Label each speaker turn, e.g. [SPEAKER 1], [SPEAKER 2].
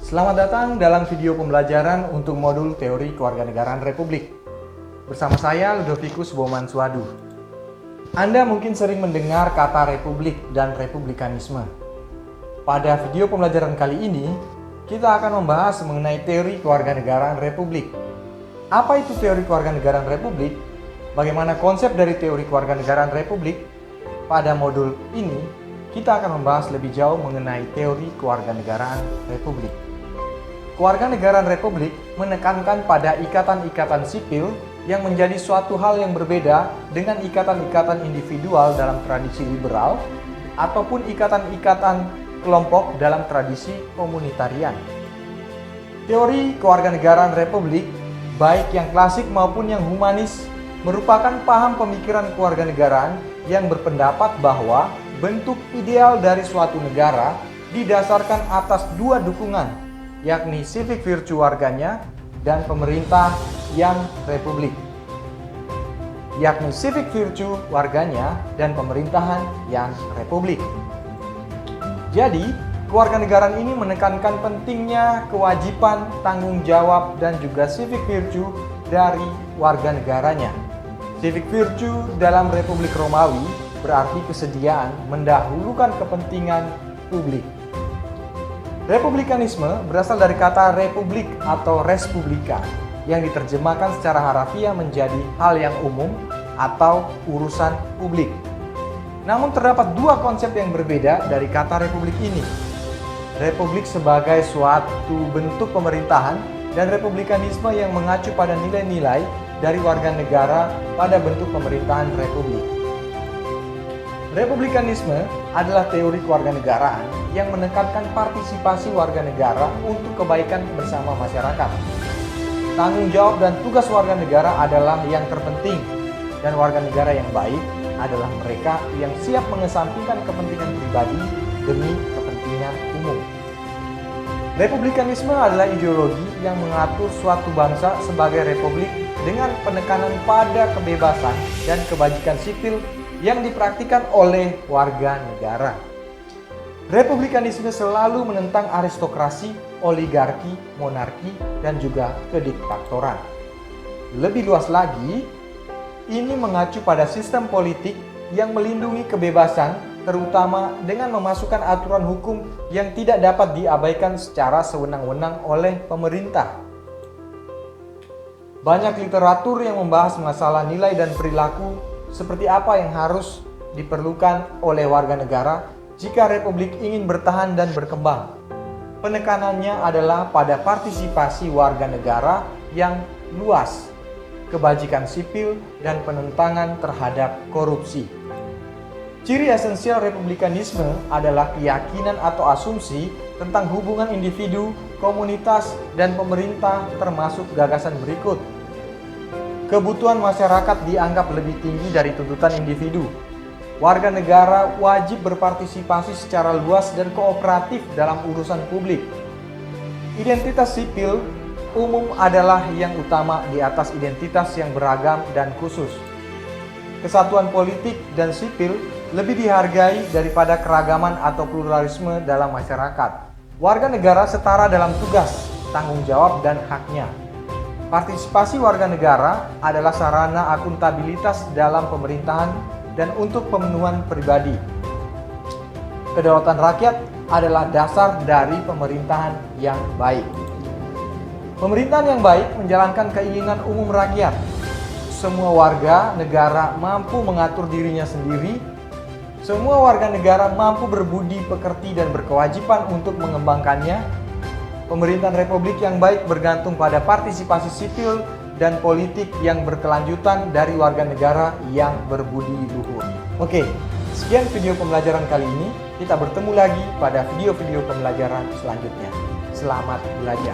[SPEAKER 1] Selamat datang dalam video pembelajaran untuk modul Teori Kewarganegaraan Republik. Bersama saya Ludovicus Boman Suadu. Anda mungkin sering mendengar kata republik dan republikanisme. Pada video pembelajaran kali ini, kita akan membahas mengenai teori kewarganegaraan Republik. Apa itu teori kewarganegaraan Republik? Bagaimana konsep dari teori kewarganegaraan Republik? Pada modul ini, kita akan membahas lebih jauh mengenai teori kewarganegaraan Republik. Kewarganegaraan Republik menekankan pada ikatan-ikatan sipil yang menjadi suatu hal yang berbeda dengan ikatan-ikatan individual dalam tradisi liberal ataupun ikatan-ikatan kelompok dalam tradisi komunitarian. Teori kewarganegaraan Republik, baik yang klasik maupun yang humanis, merupakan paham pemikiran kewarganegaraan yang berpendapat bahwa bentuk ideal dari suatu negara didasarkan atas dua dukungan, yakni civic virtue warganya dan pemerintah yang republik. Yakni civic virtue warganya dan pemerintahan yang republik. Jadi, kewarganegaraan ini menekankan pentingnya kewajiban, tanggung jawab, dan juga civic virtue dari warga negaranya. Civic virtue dalam Republik Romawi berarti kesediaan mendahulukan kepentingan publik. Republikanisme berasal dari kata republik atau res publica yang diterjemahkan secara harafiah menjadi hal yang umum atau urusan publik. Namun terdapat dua konsep yang berbeda dari kata republik ini. Republik sebagai suatu bentuk pemerintahan dan republikanisme yang mengacu pada nilai-nilai dari warga negara pada bentuk pemerintahan republik. Republikanisme adalah teori kewarganegaraan yang menekankan partisipasi warga negara untuk kebaikan bersama masyarakat. Tanggung jawab dan tugas warga negara adalah yang terpenting, dan warga negara yang baik adalah mereka yang siap mengesampingkan kepentingan pribadi demi kepentingan umum. Republikanisme adalah ideologi yang mengatur suatu bangsa sebagai republik dengan penekanan pada kebebasan dan kebajikan sipil yang dipraktikkan oleh warga negara. Republikanisme selalu menentang aristokrasi, oligarki, monarki, dan juga kediktatoran. Lebih luas lagi, ini mengacu pada sistem politik yang melindungi kebebasan, terutama dengan memasukkan aturan hukum yang tidak dapat diabaikan secara sewenang-wenang oleh pemerintah. Banyak literatur yang membahas masalah nilai dan perilaku seperti apa yang harus diperlukan oleh warga negara jika republik ingin bertahan dan berkembang. Penekanannya adalah pada partisipasi warga negara yang luas, kebajikan sipil, dan penentangan terhadap korupsi. Ciri esensial republikanisme adalah keyakinan atau asumsi tentang hubungan individu, komunitas, dan pemerintah, termasuk gagasan berikut. Kebutuhan masyarakat dianggap lebih tinggi dari tuntutan individu. Warga negara wajib berpartisipasi secara luas dan kooperatif dalam urusan publik. Identitas sipil umum adalah yang utama di atas identitas yang beragam dan khusus. Kesatuan politik dan sipil lebih dihargai daripada keragaman atau pluralisme dalam masyarakat. Warga negara setara dalam tugas, tanggung jawab, dan haknya. Partisipasi warga negara adalah sarana akuntabilitas dalam pemerintahan dan untuk pemenuhan pribadi. Kedaulatan rakyat adalah dasar dari pemerintahan yang baik. Pemerintahan yang baik menjalankan keinginan umum rakyat. Semua warga negara mampu mengatur dirinya sendiri. Semua warga negara mampu berbudi pekerti dan berkewajiban untuk mengembangkannya. Pemerintahan republik yang baik bergantung pada partisipasi sipil dan politik yang berkelanjutan dari warga negara yang berbudi luhur. Oke, sekian video pembelajaran kali ini. Kita bertemu lagi pada video-video pembelajaran selanjutnya. Selamat belajar.